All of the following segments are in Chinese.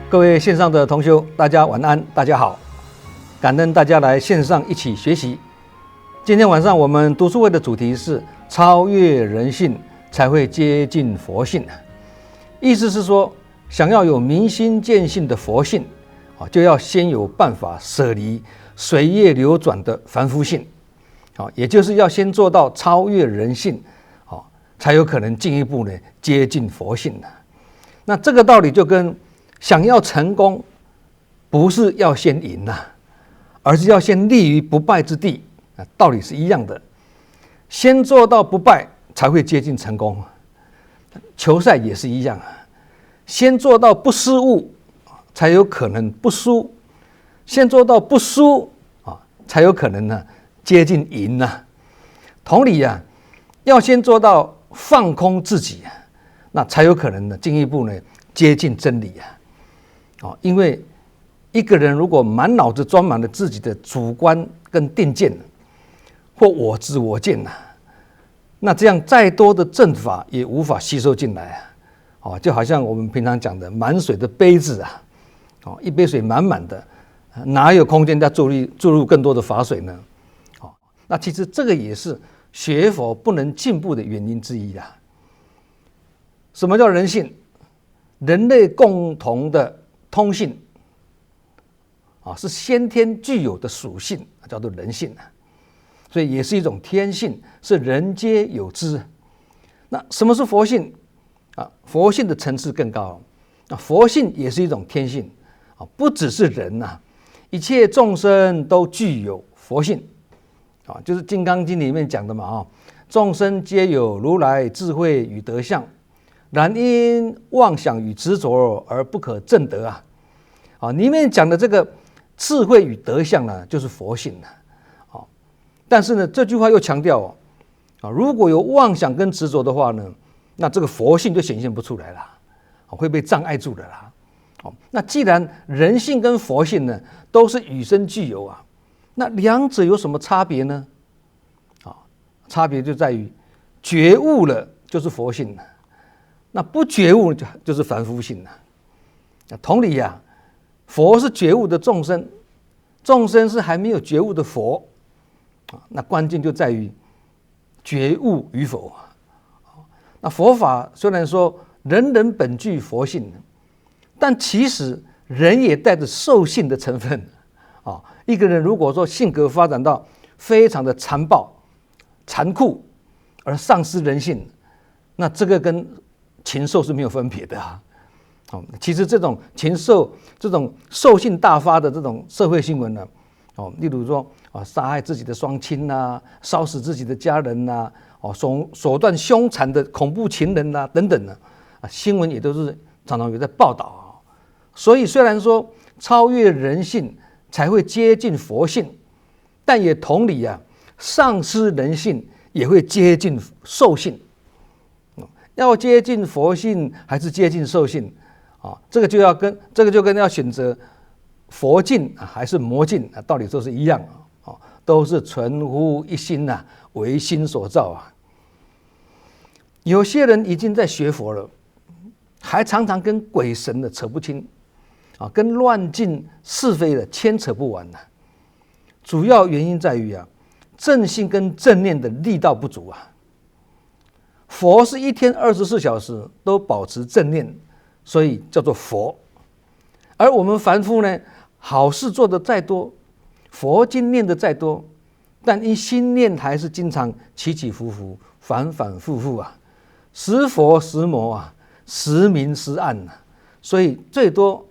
各位线上的同修，大家晚安，大家好，感恩大家来线上一起学习。今天晚上我们读书会的主题是超越人性才会接近佛性，意思是说，想要有明心见性的佛性，就要先有办法舍离随业流转的凡夫性，也就是要先做到超越人性，才有可能进一步呢接近佛性。那这个道理就跟想要成功，不是要先赢而是要先立于不败之地，道理是一样的。先做到不败，才会接近成功。球赛也是一样，先做到不失误，才有可能不输；先做到不输，才有可能接近赢。同理要先做到放空自己，那才有可能进一步接近真理。因为一个人如果满脑子装满了自己的主观跟定见，或我知我见，那这样再多的正法也无法吸收进来。就好像我们平常讲的满水的杯子，一杯水满满的，哪有空间再注入更多的法水呢？那其实这个也是学佛不能进步的原因之一。什么叫人性？人类共同的通性，是先天具有的属性，叫做人性。所以也是一种天性，是人皆有之。那什么是佛性？佛性的层次更高。佛性也是一种天性，不只是人一切众生都具有佛性。就是《金刚经》里面讲的嘛，众生皆有如来智慧与德相，然因妄想与执着而不可证得。里面讲的这个智慧与德相呢，就是佛性。但是呢，这句话又强调如果有妄想跟执着的话呢，那这个佛性就显现不出来了，会被障碍住的啦。那既然人性跟佛性呢都是与生俱有那两者有什么差别呢？差别就在于觉悟了就是佛性，那不觉悟就是凡夫性。同理佛是觉悟的众生，众生是还没有觉悟的佛。那关键就在于觉悟与否。那佛法虽然说人人本具佛性，但其实人也带着兽性的成分。一个人如果说性格发展到非常的残暴、残酷而丧失人性，那这个跟禽兽是没有分别的。其实这种禽兽、这种兽性大发的这种社会新闻呢，例如说杀害自己的双亲烧死自己的家人手段凶残的恐怖情人等等新闻也都是常常有在报道。所以虽然说超越人性才会接近佛性，但也同理丧失人性也会接近兽性。要接近佛性还是接近兽性这个就跟要选择佛境还是魔境道理都是一样都是存乎一心为心所造有些人已经在学佛了，还常常跟鬼神的扯不清跟乱境是非的牵扯不完主要原因在于正信跟正念的力道不足佛是一天24小时都保持正念，所以叫做佛。而我们凡夫呢，好事做得再多，佛经念得再多，但因心念还是经常起起伏伏、反反复复时佛时魔时明时暗所以最多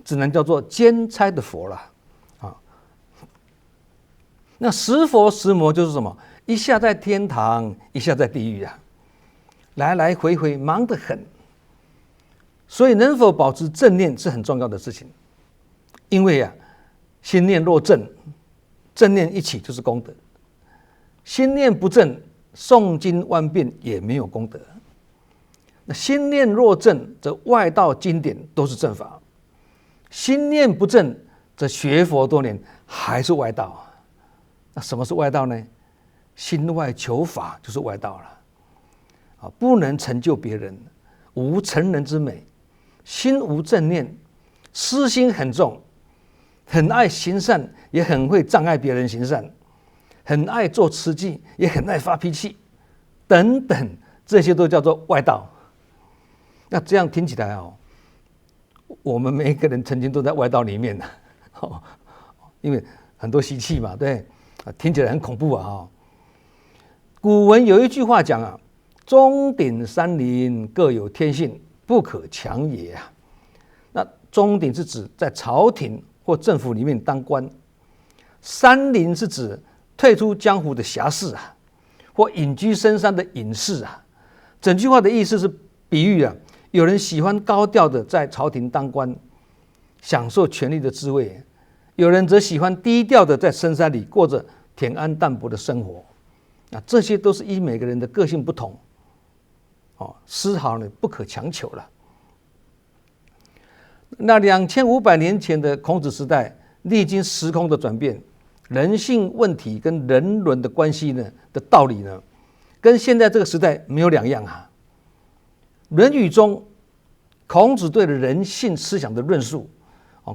只能叫做兼差的佛了那时佛时魔就是什么？一下在天堂，一下在地狱来来回回忙得很。所以能否保持正念是很重要的事情，因为心念若正，正念一起就是功德；心念不正，诵经万遍也没有功德。那心念若正，则外道经典都是正法；心念不正，则学佛多年还是外道。那什么是外道呢？心外求法就是外道了不能成就别人，无成人之美。心无正念，私心很重，很爱行善，也很会障碍别人行善，很爱做慈济，也很爱发脾气，等等，这些都叫做外道。那这样听起来我们每一个人曾经都在外道里面因为很多习气嘛，对，听起来很恐怖啊。古文有一句话讲钟鼎山林各有天性，不可强也啊。那钟鼎是指在朝廷或政府里面当官，山林是指退出江湖的侠士或隐居深山的隐士整句话的意思是比喻有人喜欢高调的在朝廷当官，享受权力的滋味，有人则喜欢低调的在深山里过着恬安淡泊的生活。这些都是依每个人的个性不同丝毫不可强求了。那2500年前的孔子时代，历经时空的转变，人性问题跟人伦的关系的道理跟现在这个时代没有两样论语中孔子对人性思想的论述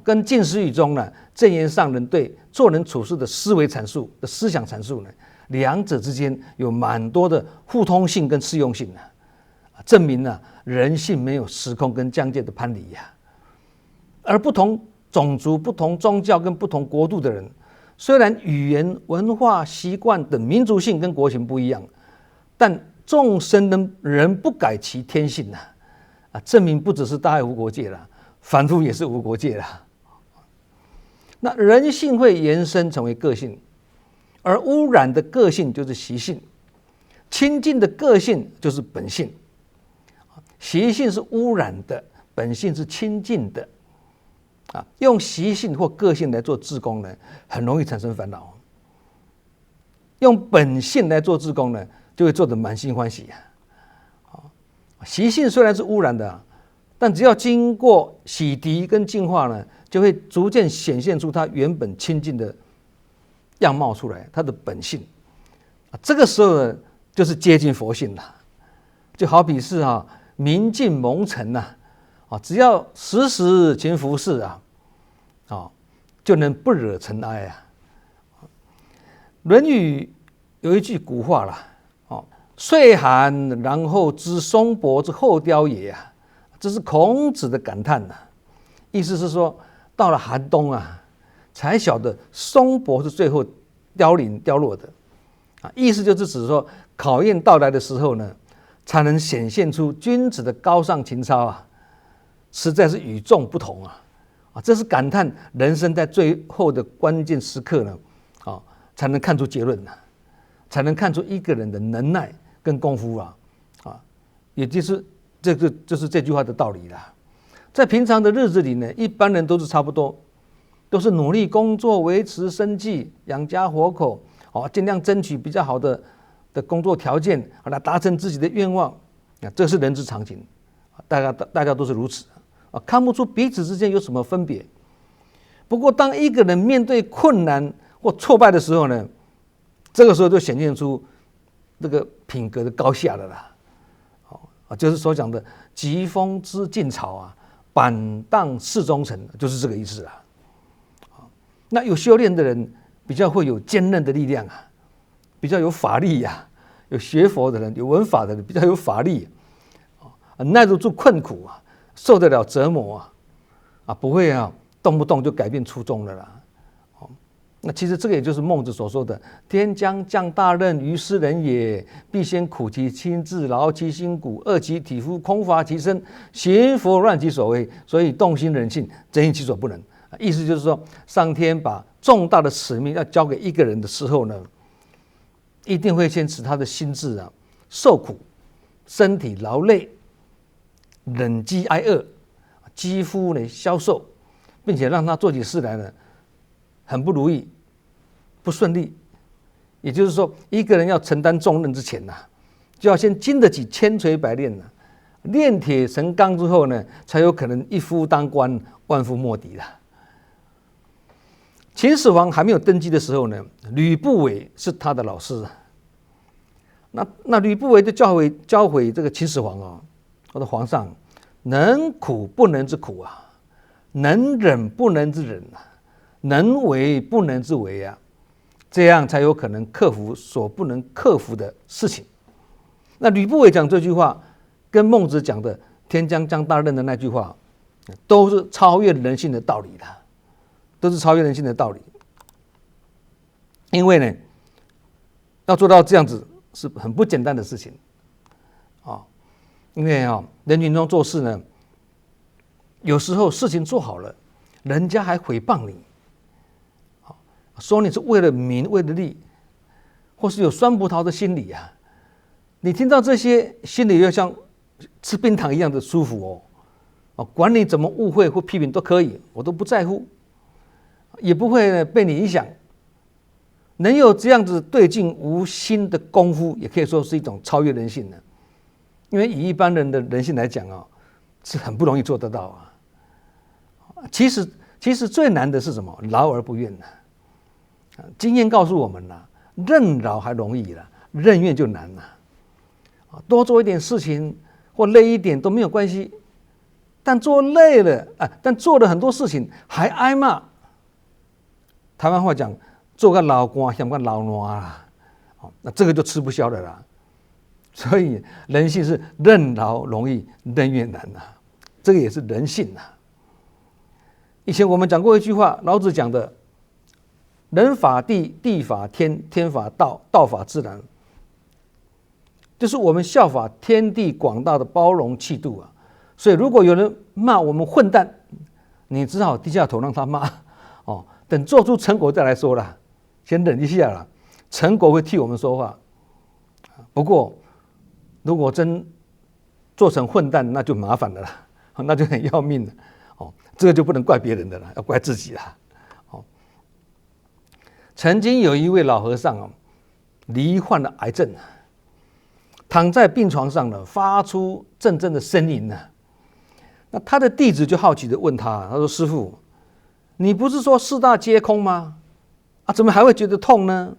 跟近思语中正言上人对做人处事的思维阐述的思想阐述两者之间有蛮多的互通性跟适用性证明人性没有时空跟疆界的藩篱而不同种族、不同宗教跟不同国度的人，虽然语言、文化、习惯等民族性跟国情不一样，但众生人不改其天性证明不只是大爱无国界了，凡夫也是无国界了。那人性会延伸成为个性，而污染的个性就是习性，清净的个性就是本性。习性是污染的，本性是清净的用习性或个性来做志工很容易产生烦恼；用本性来做志工就会做得满心欢喜习性虽然是污染的但只要经过洗涤跟净化就会逐渐显现出它原本清净的样貌出来，它的本性这个时候就是接近佛性了。就好比是明镜蒙尘只要时时勤拂拭就能不惹尘埃论语有一句古话岁寒然后知松柏之后凋也这是孔子的感叹意思是说到了寒冬才晓得松柏是最后凋零凋落的意思就是指说考验到来的时候才能显现出君子的高尚情操实在是与众不同这是感叹人生在最后的关键时刻才能看出结论才能看出一个人的能耐跟功夫也就是就是这句话的道理啦。在平常的日子里一般人都是差不多，都是努力工作维持生计养家活口尽量争取比较好的工作条件来达成自己的愿望这是人之常情大家都是如此看不出彼此之间有什么分别。不过当一个人面对困难或挫败的时候这个时候就显现出这个品格的高下了啦就是所讲的疾风知劲草板荡事中成，就是这个意思那有修炼的人比较会有坚韧的力量比较有法力有学佛的人有文法的人比较有法力耐得住困苦受得了折磨不会动不动就改变初衷了啦那其实这个也就是孟子所说的天将降大任于斯人也，必先苦其心志，劳其筋骨，饿其体肤，空乏其身，行拂乱其所为，所以动心忍性，真亦其所不能。意思就是说上天把重大的使命要交给一个人的时候一定会先使他的心智受苦，身体劳累，忍饥挨饿，肌肤消瘦，并且让他做起事来很不如意不顺利。也就是说一个人要承担重任之前就要先经得起千锤百炼炼铁成钢之后才有可能一夫当关万夫莫敌了。秦始皇还没有登基的时候吕不韦是他的老师那吕不韦就教诲这个秦始皇我的皇上，能苦不能之苦能忍不能之忍啊，能为不能之为啊，这样才有可能克服所不能克服的事情。那吕不韦讲这句话，跟孟子讲的“天将降大任”的那句话，都是超越人性的道理的，都是超越人性的道理。因为呢，要做到这样子是很不简单的事情啊。因为人群中做事呢，有时候事情做好了，人家还诽谤你，说你是为了名为了利，或是有酸葡萄的心理啊。你听到这些，心里又像吃冰糖一样的舒服管你怎么误会或批评都可以，我都不在乎，也不会被你影响。能有这样子对镜无心的功夫，也可以说是一种超越人性的。因为以一般人的人性来讲是很不容易做得到啊。其实最难的是什么？劳而不怨经验告诉我们任劳还容易任怨就难多做一点事情或累一点都没有关系，但做累了但做了很多事情还挨骂。台湾话讲，做个老官像个老暖啦，那这个就吃不消的啦。所以人性是任劳容易，任怨难这个也是人性以前我们讲过一句话，老子讲的“人法地，地法天，天法道，道法自然”，就是我们效法天地广大的包容气度所以如果有人骂我们混蛋，你只好低下头让他骂等做出成果再来说啦，先忍一下啦，成果会替我们说话。不过如果真做成混蛋，那就麻烦了啦，那就很要命了这个就不能怪别人的了，要怪自己了曾经有一位老和尚罹患了癌症躺在病床上发出阵阵的呻吟那他的弟子就好奇的问他说：“师父，你不是说四大皆空吗？怎么还会觉得痛呢？”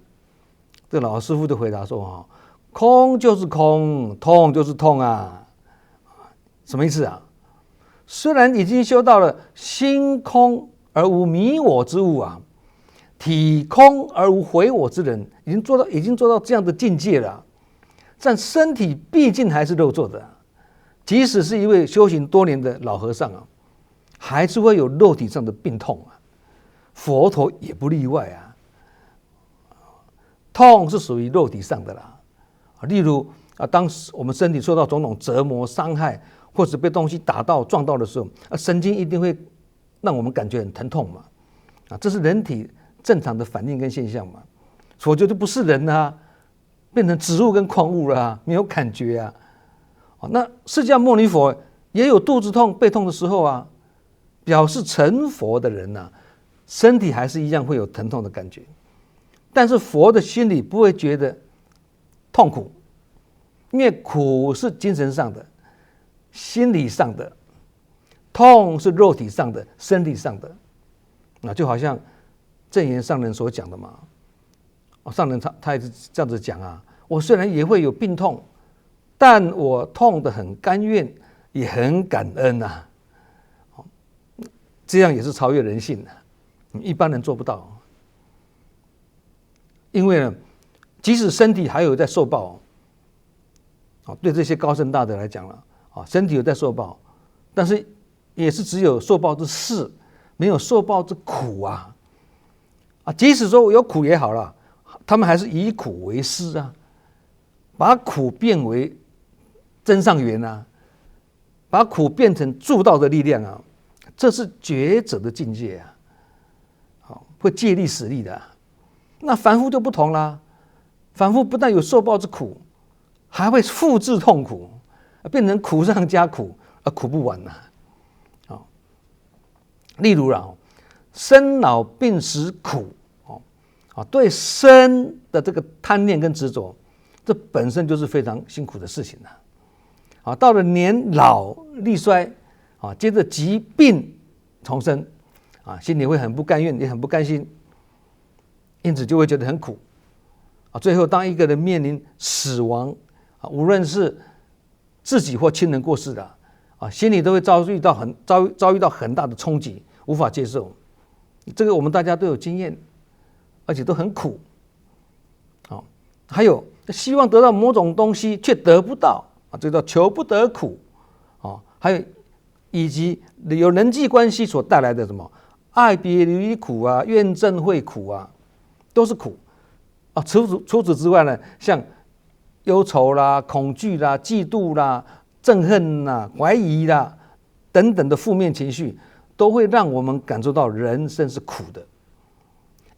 这老师傅就回答说：“空就是空，痛就是痛啊。”什么意思虽然已经修到了心空而无迷我之物体空而无毁我之人，已经做到这样的境界了，但身体毕竟还是肉做的即使是一位修行多年的老和尚还是会有肉体上的病痛佛陀也不例外痛是属于肉体上的啦，例如当我们身体受到种种折磨、伤害，或者被东西打到、撞到的时候神经一定会让我们感觉很疼痛嘛这是人体正常的反应跟现象嘛。否则就不是人变成植物跟矿物了没有感觉那释迦牟尼佛也有肚子痛、背痛的时候表示成佛的人身体还是一样会有疼痛的感觉，但是佛的心里不会觉得痛苦，因为苦是精神上的、心理上的，痛是肉体上的、身体上的就好像证严上人所讲的嘛上人他也是这样子讲我虽然也会有病痛，但我痛得很甘愿，也很感恩这样也是超越人性一般人做不到因为呢，即使身体还有在受报对这些高僧大德来讲了身体有在受报，但是也是只有受报之事，没有受报之苦即使说有苦也好了，他们还是以苦为师把苦变为真上缘把苦变成助道的力量这是觉者的境界会借力使力的那凡夫就不同啦，凡夫不但有受报之苦，还会复制痛苦，变成苦上加苦，苦不完例如生老病死苦对生的这个贪念跟执着，这本身就是非常辛苦的事情到了年老力衰接着疾病重生心里会很不甘愿，也很不甘心，因此就会觉得很苦最后当一个人面临死亡无论是自己或亲人过世的心里都会遭遇到很大的冲击，无法接受。这个我们大家都有经验，而且都很苦。还有希望得到某种东西却得不到这叫求不得苦。还有以及有人际关系所带来的什么爱别离苦啊、怨憎会苦啊，都是苦。除此之外呢，像忧愁啦、恐惧啦、嫉妒啦、憎恨啦、怀疑啦等等的负面情绪，都会让我们感受到人生是苦的。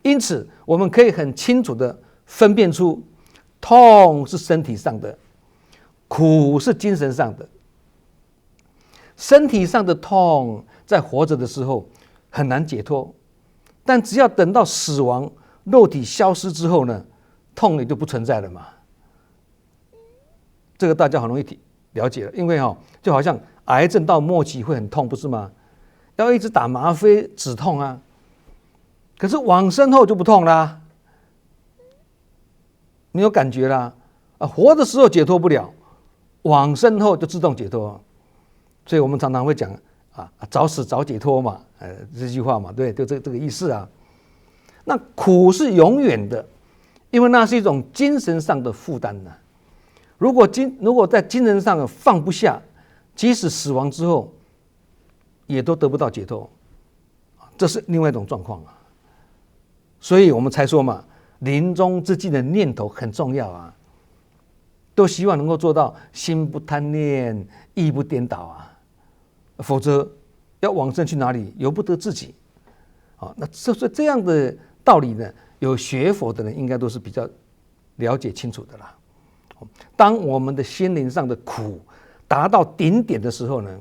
因此，我们可以很清楚的分辨出，痛是身体上的，苦是精神上的。身体上的痛，在活着的时候很难解脱，但只要等到死亡、肉体消失之后呢，痛也就不存在了嘛。这个大家很容易了解了，因为就好像癌症到末期会很痛，不是吗？要一直打吗啡止痛啊。可是往生后就不痛啦，没有感觉啦。活的时候解脱不了，往生后就自动解脱。所以我们常常会讲早死早解脱嘛，这句话嘛，对，就这个意思啊。那苦是永远的，因为那是一种精神上的负担呢。如果在精神上放不下，即使死亡之后，也都得不到解脱，这是另外一种状况啊。所以我们才说嘛，临终之际的念头很重要啊，都希望能够做到心不贪念，意不颠倒啊，否则要往生去哪里，由不得自己。那这样的道理呢，有学佛的人应该都是比较了解清楚的啦。当我们的心灵上的苦达到顶点的时候呢，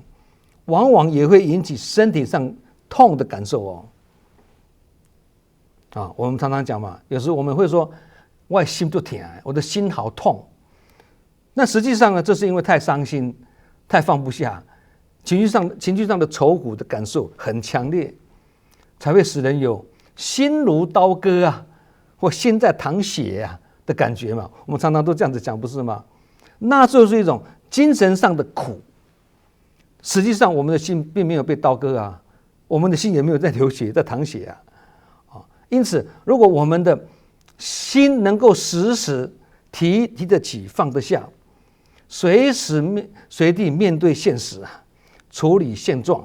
往往也会引起身体上痛的感受我们常常讲嘛，有时候我们会说我的心就痛，我的心好痛。那实际上呢，这是因为太伤心，太放不下，情绪上的愁苦的感受很强烈，才会使人有心如刀割或心在淌血的感觉嘛。我们常常都这样子讲，不是吗？那就是一种精神上的苦。实际上我们的心并没有被刀割我们的心也没有在流血，在淌血因此如果我们的心能够时时提得起放得下，随时随地面对现实处理现状，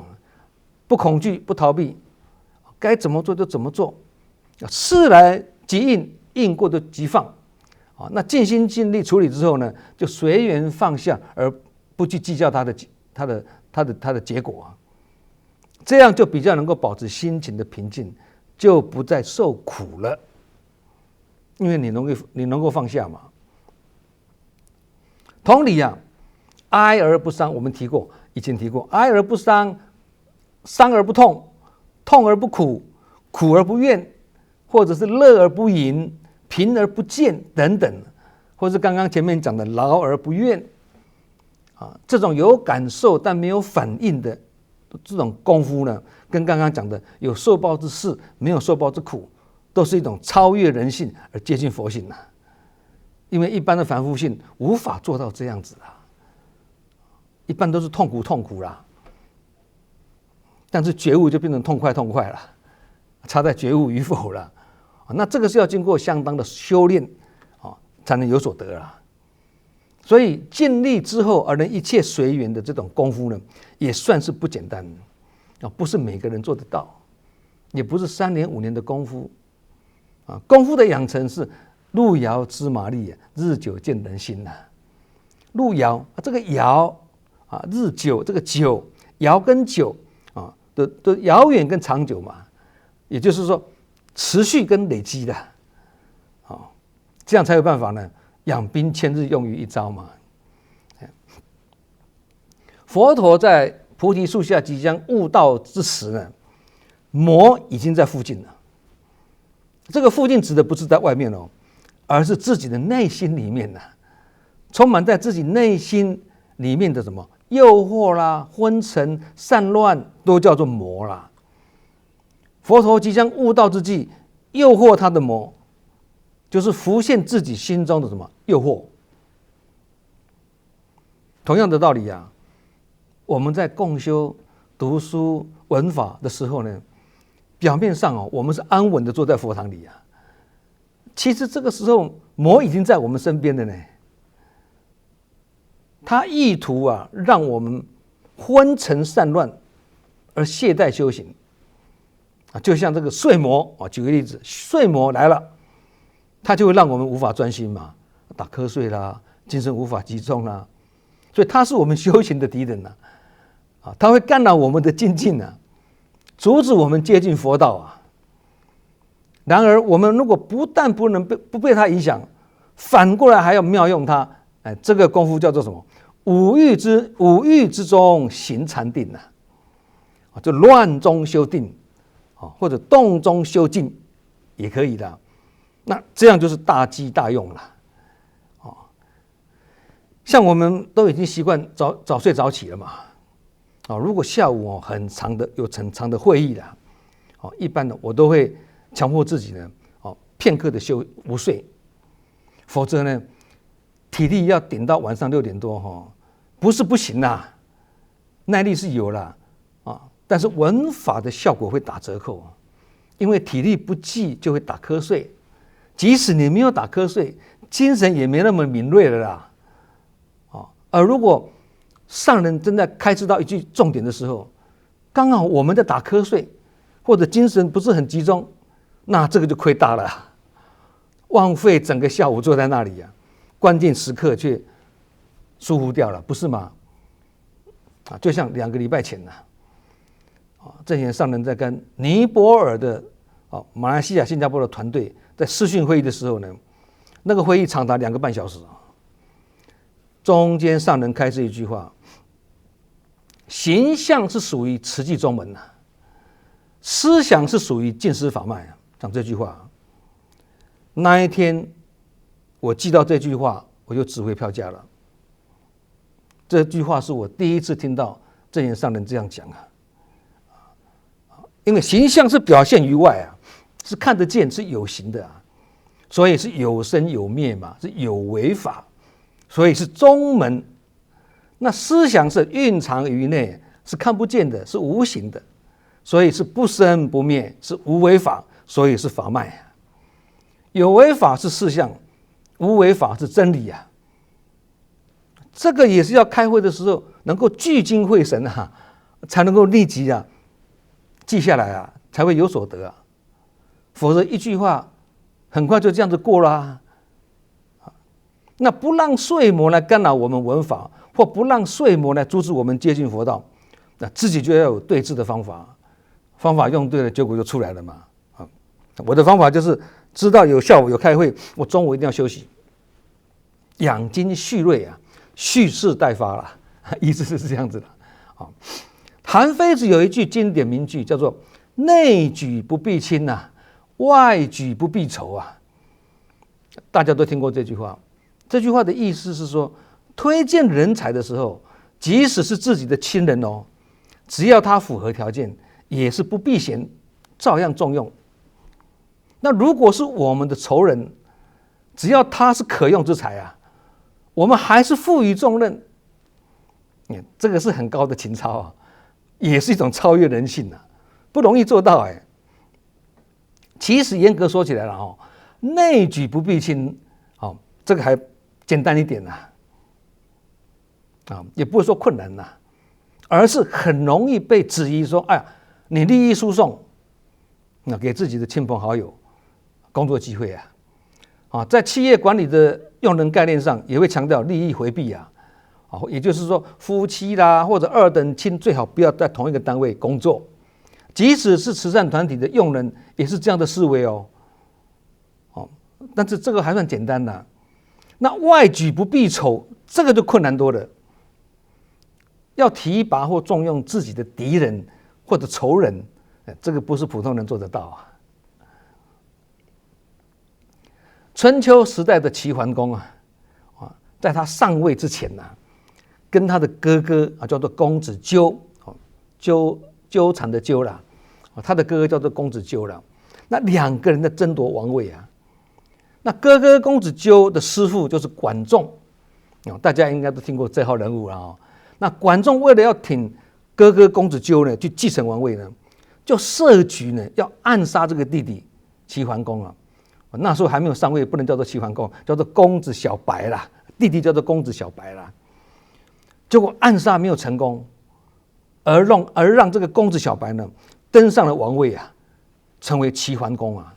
不恐惧不逃避，该怎么做就怎么做，事来即应，应过就即放那尽心尽力处理之后呢，就随缘放下，而不去计较它的结果这样就比较能够保持心情的平静，就不再受苦了，因为你能够放下嘛。同理哀而不伤，我们以前提过，哀而不伤，伤而不痛，痛而不苦，苦而不怨，或者是乐而不淫，贫而不贱等等，或是刚刚前面讲的劳而不怨这种有感受但没有反应的这种功夫呢，跟刚刚讲的有受报之事没有受报之苦，都是一种超越人性而接近佛性因为一般的凡夫性无法做到这样子一般都是痛苦啦，但是觉悟就变成痛快了，差在觉悟与否了那这个是要经过相当的修炼才能有所得啦。所以尽力之后而能一切随缘的这种功夫呢，也算是不简单不是每个人做得到，也不是3年5年的功夫功夫的养成是路遥知马力日久见人心路遥这个遥日久，这个久遥跟久的遥远跟长久嘛，也就是说持续跟累积的这样才有办法呢，养兵千日用于一朝嘛。佛陀在菩提树下即将悟道之时呢，魔已经在附近了。这个附近指的不是在外面而是自己的内心里面充满在自己内心里面的什么诱惑啦、昏沉、散乱，都叫做魔啦。佛陀即将悟道之际，诱惑他的魔，就是浮现自己心中的什么诱惑。同样的道理我们在共修、读书、闻法的时候呢，表面上我们是安稳的坐在佛堂里啊，其实这个时候魔已经在我们身边了呢。他意图让我们昏沉散乱而懈怠修行就像这个睡魔举个例子，睡魔来了，他就会让我们无法专心嘛，打瞌睡啦，精神无法集中啦，所以他是我们修行的敌人他会干扰我们的精进阻止我们接近佛道然而我们如果不但不被他影响，反过来还要妙用他，这个功夫叫做什么？五欲之中行禅定就乱中修定或者动中修静也可以的。那这样就是大机大用了像我们都已经习惯早睡早起了嘛如果下午有很长的会议了一般的我都会强迫自己呢片刻的午睡，否则呢体力要顶到晚上6点多不是不行耐力是有啦但是闻法的效果会打折扣因为体力不济就会打瞌睡，即使你没有打瞌睡，精神也没那么敏锐了啦而如果上人正在开示到一句重点的时候，刚好我们在打瞌睡或者精神不是很集中，那这个就亏大了，枉费整个下午坐在那里关键时刻却疏忽掉了，不是吗？就像2个礼拜前正言上人在跟尼泊尔的马来西亚、新加坡的团队在视讯会议的时候呢，那个会议长达2个半小时中间上人开示一句话：形象是属于慈济宗门思想是属于净思法脉讲这句话。那一天我记到这句话，我就指挥票价了。这句话是我第一次听到正言上人这样讲因为形象是表现于外是看得见，是有形的所以是有生有灭嘛，是有为法，所以是宗门。那思想是蕴藏于内，是看不见的，是无形的，所以是不生不灭，是无为法，所以是法脉有为法是事相，无为法是真理这个也是要开会的时候能够聚精会神才能够立即记下来才会有所得否则一句话很快就这样子过了那不让睡魔来干扰我们闻法，或不让睡魔来阻止我们接近佛道，那自己就要有对治的方法，方法用对了，结果就出来了嘛我的方法就是知道有下午有开会，我中午一定要休息，养精蓄锐蓄势待发了，意思是这样子的韩非子有一句经典名句叫做内举不避亲外举不避仇大家都听过这句话。这句话的意思是说，推荐人才的时候，即使是自己的亲人只要他符合条件，也是不避嫌，照样重用。那如果是我们的仇人，只要他是可用之才我们还是赋予重任，这个是很高的情操也是一种超越人性不容易做到其实严格说起来了内举不避亲这个还简单一点也不会说困难而是很容易被质疑说你利益输送给自己的亲朋好友工作机会在企业管理的用人概念上也会强调利益回避也就是说夫妻啦或者2等亲最好不要在同一个单位工作，即使是慈善团体的用人也是这样的思维但是这个还算简单那外举不避仇，这个就困难多了，要提拔或重用自己的敌人或者仇人，这个不是普通人做得到春秋时代的齐桓公在他上位之前跟他的哥哥叫做公子纠纠缠的纠啦，他的哥哥叫做公子纠啦。那2个人在争夺王位那哥哥公子纠的师父就是管仲大家应该都听过这号人物那管仲为了要挺哥哥公子纠呢，去继承王位呢，就设局呢要暗杀这个弟弟齐桓公啊。那时候还没有上位，不能叫做齐桓公，叫做公子小白啦，弟弟叫做公子小白啦。结果暗杀没有成功，而让这个公子小白呢登上了王位啊，成为齐桓公啊。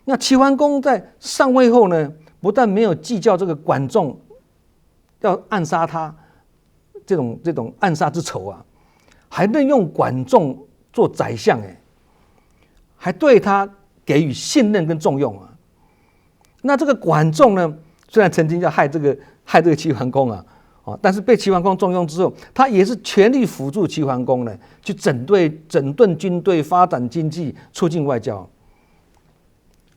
那齐桓公在上位后呢，不但没有计较这个管仲要暗杀他这种暗杀之仇啊，还任用管仲做宰相，还对他给予信任跟重用啊。那这个管仲呢，虽然曾经要害这个齐桓公啊，但是被齐桓公重用之后，他也是全力辅助齐桓公呢，去整顿军队、发展经济、促进外交，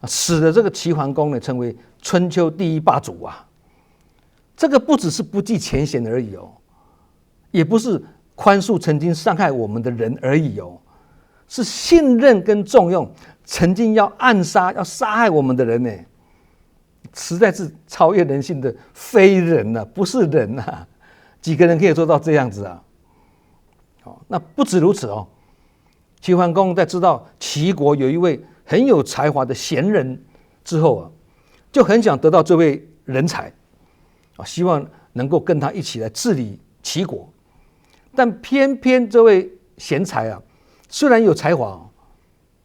使得这个齐桓公呢成为春秋第一霸主啊。这个不只是不计前嫌而已哦，也不是宽恕曾经伤害我们的人而已哦，是信任跟重用曾经要暗杀、要杀害我们的人呢，实在是超越人性的非人啊，不是人啊，几个人可以做到这样子啊？那不止如此哦，齐桓公在知道齐国有一位很有才华的贤人之后啊，就很想得到这位人才啊，希望能够跟他一起来治理齐国。但偏偏这位贤才啊，虽然有才华，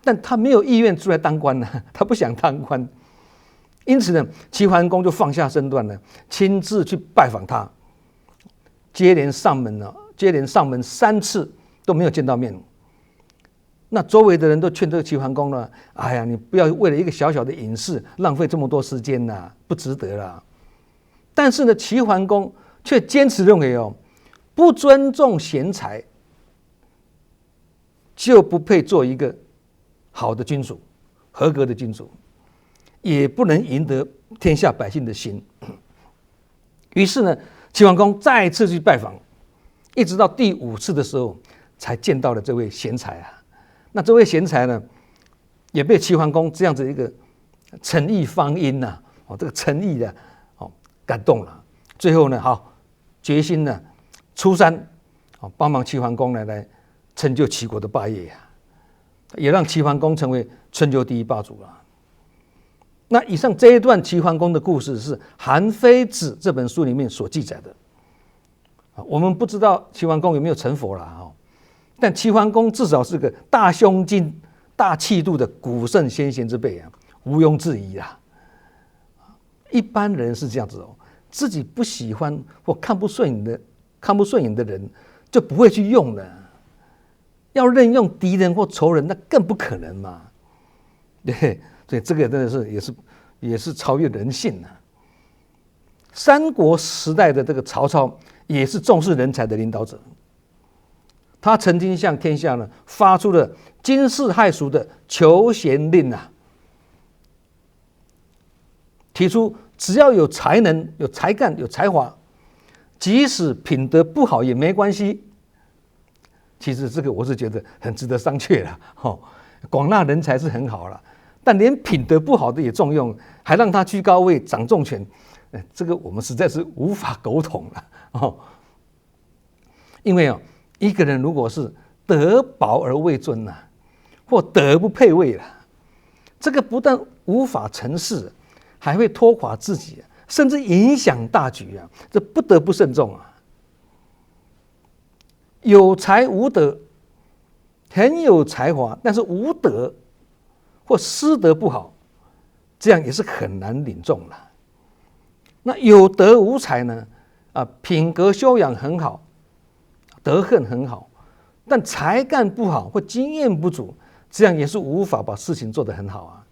但他没有意愿出来当官啊，他不想当官。因此呢，齐桓公就放下身段呢，亲自去拜访他，接连上门3次都没有见到面。那周围的人都劝这个齐桓公呢，哎呀，你不要为了一个小小的隐事浪费这么多时间呐，不值得啦。但是呢，齐桓公却坚持认为不尊重贤才，就不配做一个好的君主，合格的君主，也不能赢得天下百姓的心。于是呢，齐桓公再次去拜访，一直到第5次的时候，才见到了这位贤才啊。那这位贤才呢，也被齐桓公这样子一个诚意方殷呐，这个诚意的感动了。最后呢，决心呢出山，帮忙齐桓公呢来成就齐国的霸业呀，也让齐桓公成为春秋第一霸主了。那以上这一段齐桓公的故事是《韩非子》这本书里面所记载的。我们不知道齐桓公有没有成佛了，但齐桓公至少是个大胸襟、大气度的古圣先贤之辈啊，毋庸置疑啊。一般人是这样子自己不喜欢或看不顺眼的人，就不会去用了。要任用敌人或仇人，那更不可能嘛。对，所以这个真的是也是超越人性啊。三国时代的这个曹操也是重视人才的领导者，他曾经向天下呢发出了惊世骇俗的求贤令啊，提出只要有才能、有才干、有才华，即使品德不好也没关系。其实这个我是觉得很值得商榷了，广纳人才是很好了，但连品德不好的也重用，还让他居高位、掌重权，这个我们实在是无法苟同了。因为一个人如果是德薄而位尊呐，或德不配位了，这个不但无法成事，还会拖垮自己，甚至影响大局啊！这不得不慎重啊。有才无德，很有才华，但是无德或师德不好，这样也是很难领众了。那有德无才呢？品格修养很好，德行很好，但才干不好或经验不足，这样也是无法把事情做得很好啊。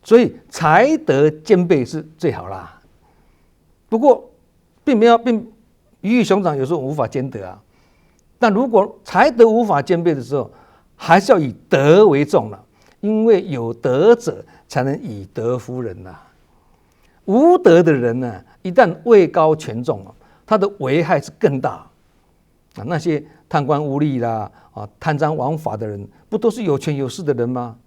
所以才德兼备是最好啦。不过，并鱼与熊掌有时候无法兼得啊。但如果才德无法兼备的时候，还是要以德为重了，因为有德者才能以德服人呐。无德的人呢，一旦位高权重，他的危害是更大。那些贪官污吏啦，贪赃枉法的人，不都是有权有势的人吗？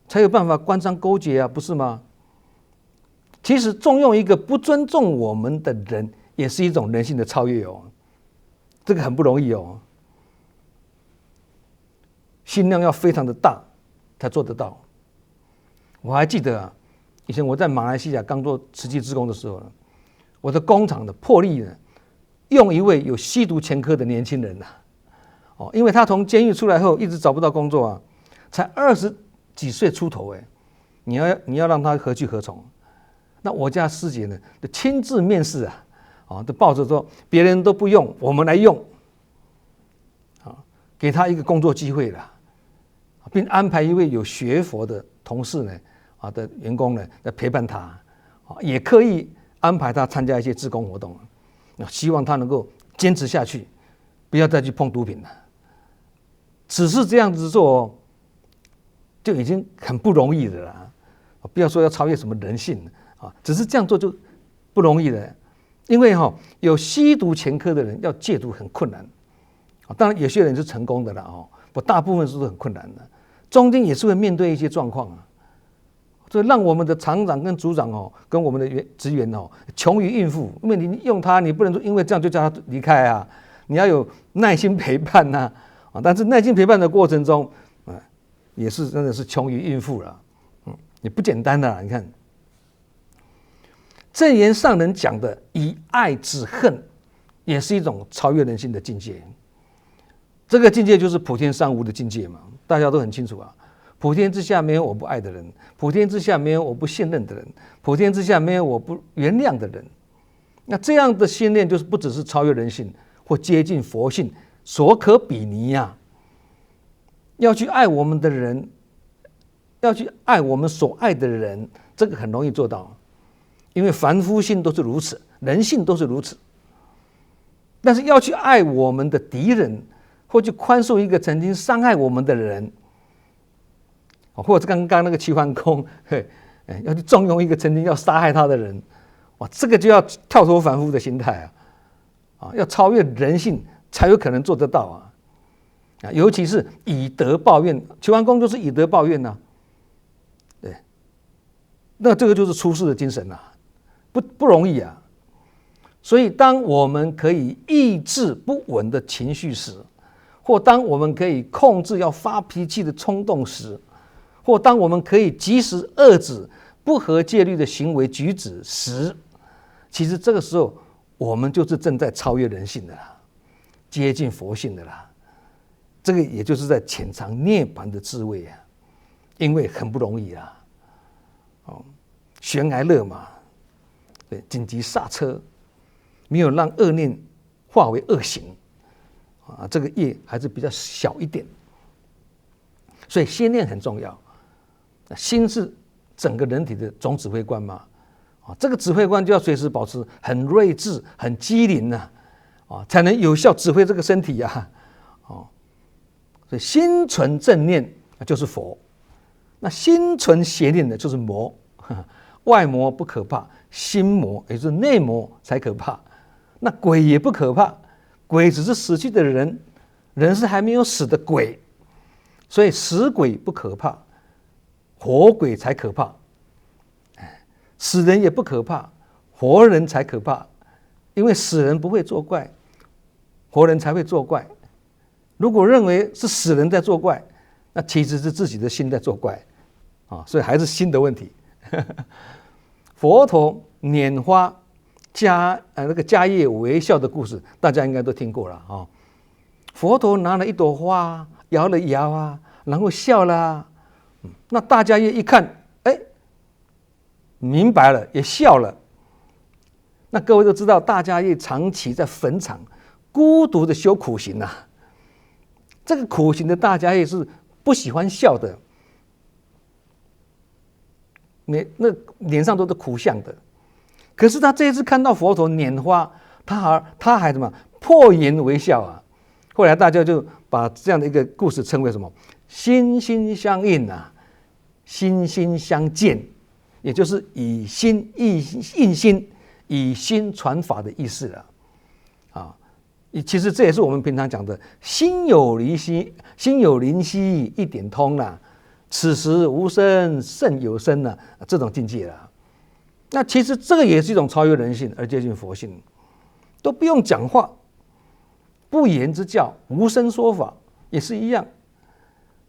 才有办法官商勾结啊，不是吗？其实重用一个不尊重我们的人，也是一种人性的超越哦。这个很不容易哦，心量要非常的大才做得到。我还记得以前我在马来西亚刚做慈济志工的时候，我的工厂的破例呢，用一位有吸毒前科的年轻人因为他从监狱出来后一直找不到工作才20几岁出头你要让他何去何从？那我家师姐呢，就亲自面试都抱着说别人都不用，我们来用，给他一个工作机会了，并安排一位有学佛的同事呢的员工呢来陪伴他，也刻意安排他参加一些志工活动，希望他能够坚持下去，不要再去碰毒品了。只是这样子做就已经很不容易的了，不要说要超越什么人性只是这样做就不容易了。因为有吸毒前科的人要戒毒很困难，当然有些人是成功的了不大部分是很困难的，中间也是会面对一些状况所以让我们的厂长跟组长跟我们的职员穷于应付，因为你用他，你不能说因为这样就叫他离开你要有耐心陪伴但是耐心陪伴的过程中也是真的是穷于应付了，也不简单的你看。正言上人讲的以爱止恨，也是一种超越人性的境界。这个境界就是普天三无的境界嘛，大家都很清楚普天之下没有我不爱的人，普天之下没有我不信任的人，普天之下没有我不原谅的人。那这样的心念就是不只是超越人性或接近佛性所可比拟要去爱我们的人，要去爱我们所爱的人，这个很容易做到，因为凡夫性都是如此，人性都是如此。但是要去爱我们的敌人，或去宽恕一个曾经伤害我们的人，或者刚刚那个齐桓公要去重用一个曾经要杀害他的人，这个就要跳脱凡夫的心态要超越人性才有可能做得到尤其是以德报怨，齐桓公就是以德报怨对，那这个就是出世的精神不容易所以当我们可以抑制不稳的情绪时，或当我们可以控制要发脾气的冲动时，或当我们可以及时遏制不合戒律的行为举止时，其实这个时候我们就是正在超越人性的接近佛性的这个也就是在潜藏涅槃的智慧因为很不容易悬崖勒马，对，紧急刹车，没有让恶念化为恶行这个业还是比较小一点，所以心念很重要。心是整个人体的总指挥官嘛这个指挥官就要随时保持很睿智、很机灵才能有效指挥这个身体所以心存正念就是佛，那心存邪念的就是魔。外魔不可怕，心魔也就是内魔才可怕。那鬼也不可怕，鬼只是死去的人，人是还没有死的鬼，所以死鬼不可怕，活鬼才可怕。死人也不可怕，活人才可怕，因为死人不会作怪，活人才会作怪。如果认为是死人在作怪，那其实是自己的心在作怪所以还是心的问题。佛陀拈花那个迦叶微笑的故事，大家应该都听过了佛陀拿了一朵花，摇了摇然后笑了那大迦叶一看，明白了，也笑了。那各位都知道，大迦叶长期在坟场孤独的修苦行这个苦行的大迦叶是不喜欢笑的，那脸上都是苦相的。可是他这一次看到佛陀拈花，他还什么破颜微笑后来大家就把这样的一个故事称为什么？心心相印心心相见，也就是以心印心，以心传法的意思了其实这也是我们平常讲的心有灵犀一点通此时无声胜有声这种境界了。那其实这个也是一种超越人性而接近佛性，都不用讲话，不言之教，无声说法也是一样。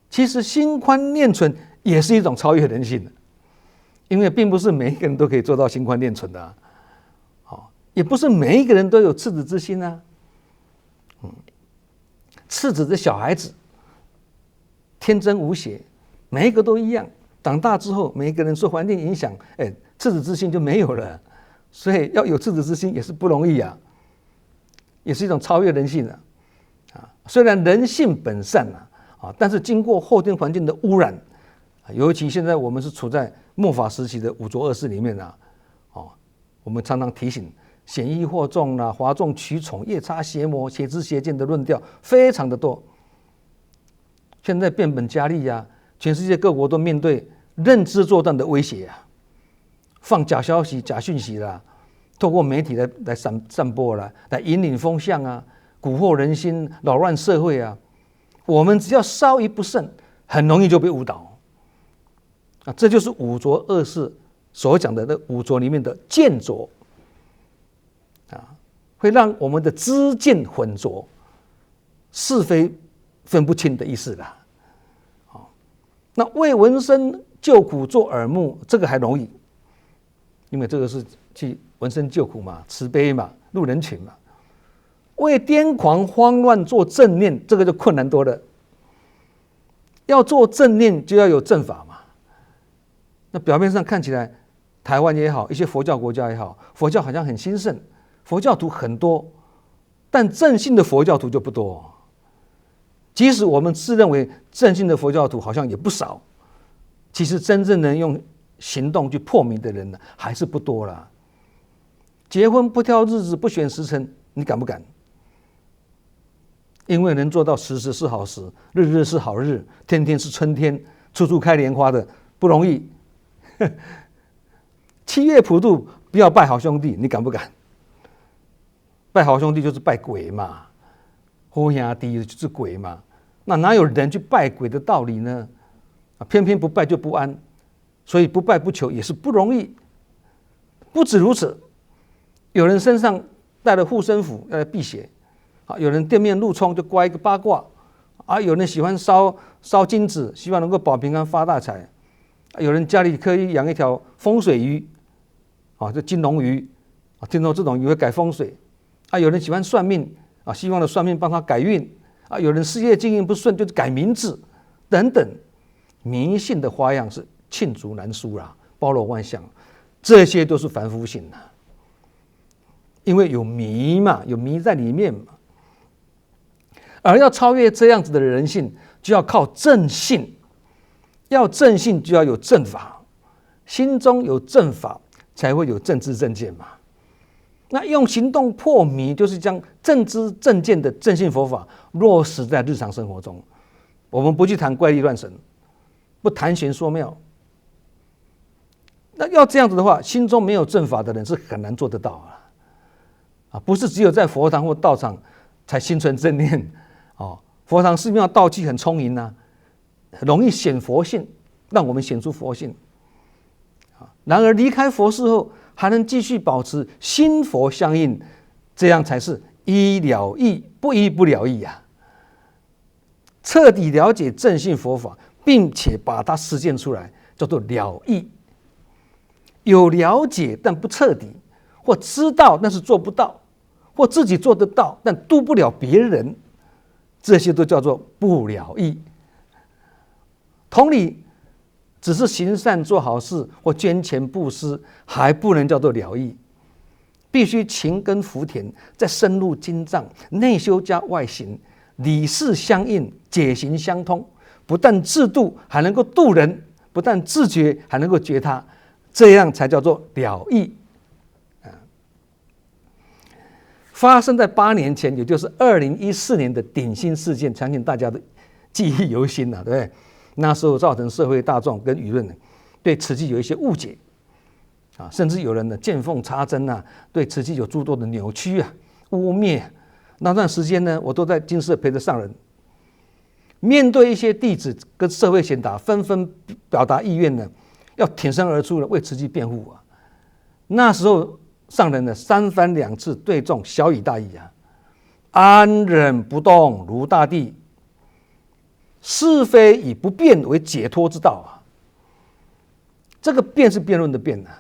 其实心宽念存也是一种超越人性的，因为并不是每一个人都可以做到心宽念存的也不是每一个人都有赤子之心啊。赤子的小孩子天真无邪，每一个都一样。长大之后，每一个人受环境影响，赤子之心就没有了。所以要有赤子之心也是不容易啊，也是一种超越人性的虽然人性本善但是经过后天环境的污染，尤其现在我们是处在末法时期的五浊恶世里面我们常常提醒显义惑众哗众取宠、夜叉邪魔、邪知邪见的论调非常的多。现在变本加厉全世界各国都面对认知作战的威胁放假消息、假讯息透过媒体来散播来引领风向蛊惑人心、扰乱社会我们只要稍一不慎，很容易就被误导这就是五浊恶世所讲的那五浊里面的见浊会让我们的知见混浊，是非分不清的意思啦。那为闻声救苦做耳目，这个还容易，因为这个是去闻声救苦嘛，慈悲嘛，路人群嘛。为癫狂慌乱做正念，这个就困难多了。要做正念，就要有正法嘛。那表面上看起来，台湾也好，一些佛教国家也好，佛教好像很兴盛，佛教徒很多，但正信的佛教徒就不多。即使我们自认为正信的佛教徒好像也不少，其实真正能用行动去破迷的人呢，还是不多啦。结婚不挑日子，不选时辰，你敢不敢？因为能做到时时是好时，日日是好日，天天是春天，处处开莲花的不容易。7月普渡不要拜好兄弟，你敢不敢？拜好兄弟就是拜鬼嘛，好兄弟就是鬼嘛，那哪有人去拜鬼的道理呢？偏偏不拜就不安，所以不拜不求也是不容易。不止如此，有人身上带了护身符要来辟邪，有人店面入冲就挂一个八卦，有人喜欢烧金子，希望能够保平安发大财，有人家里可以养一条风水鱼，就金龙鱼，听说这种鱼会改风水，有人喜欢算命，希望的算命帮他改运，有人事业经营不顺就是改名字等等，迷信的花样是罄竹难书包罗万象，这些都是凡夫性因为有迷嘛，有迷在里面嘛。而要超越这样子的人性，就要靠正信，要正信就要有正法，心中有正法才会有正知正见嘛。那用行动破迷，就是将正知正见的正信佛法落实在日常生活中。我们不去谈怪力乱神，不谈玄说妙。那要这样子的话，心中没有正法的人是很难做得到不是只有在佛堂或道场才心存正念佛堂寺庙道器很充盈容易显佛性，让我们显出佛性。然而离开佛寺后，还能继续保持心佛相应，这样才是一了义，不一不了义彻底了解正信佛法，并且把它实践出来，叫做了义。有了解但不彻底，或知道但是做不到，或自己做得到但度不了别人，这些都叫做不了义。同理，只是行善做好事或捐钱布施，还不能叫做了义，必须勤耕福田，再深入经藏，内修加外行，理事相应，解行相通，不但自度，还能够度人；不但自觉，还能够觉他，这样才叫做了义。发生在8年前，也就是2014年的顶新事件，相信大家的记忆犹新对不对？那时候造成社会大众跟舆论对慈济有一些误解甚至有人呢见缝插针对慈济有诸多的扭曲污蔑。那段时间呢，我都在精舍陪着上人，面对一些弟子跟社会贤达纷纷表达意愿呢，要挺身而出为慈济辩护那时候上人呢3番2次对众，小以大义安忍不动如大地，是非以不变为解脱之道啊。这个辩是辩论的辩啊。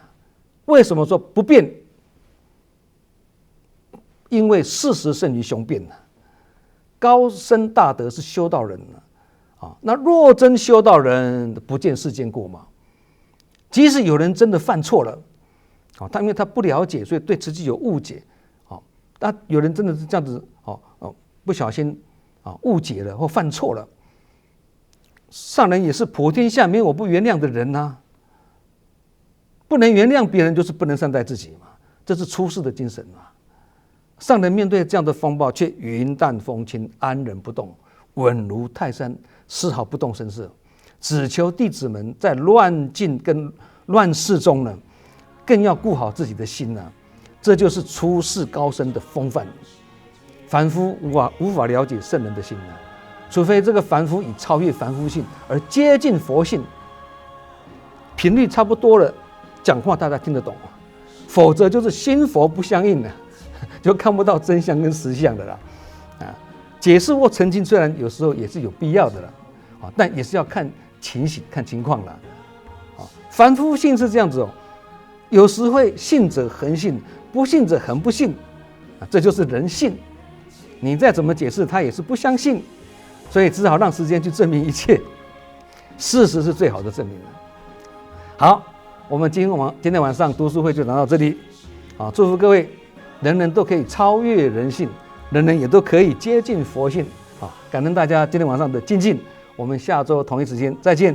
为什么说不变？因为事实胜于雄辩啊。高深大德是修道人啊，那若真修道人，不见世间过嘛。即使有人真的犯错了，因为他不了解，所以对自己有误解，那有人真的是这样子，不小心误解了或犯错了，上人也是普天下没有我不原谅的人呐。不能原谅别人，就是不能善待自己嘛，这是出世的精神嘛。上人面对这样的风暴，却云淡风轻，安忍不动，稳如泰山，丝毫不动声色，只求弟子们在乱境跟乱世中呢，更要顾好自己的心啊。这就是出世高深的风范。凡夫无法了解圣人的心啊，除非这个凡夫以超越凡夫性而接近佛性，频率差不多了，讲话大家听得懂，否则就是心佛不相应了，就看不到真相跟实相的啦。解释或澄清虽然有时候也是有必要的啦，但也是要看情形、看情况啦。凡夫性是这样子有时会信者恒信，不信者恒不信，这就是人性。你再怎么解释，他也是不相信，所以只好让时间去证明一切。事实是最好的证明了。好，我们今天晚上读书会就讲到这里，祝福各位，人人都可以超越人性，人人也都可以接近佛性。感恩大家今天晚上的精进，我们下周同一时间再见。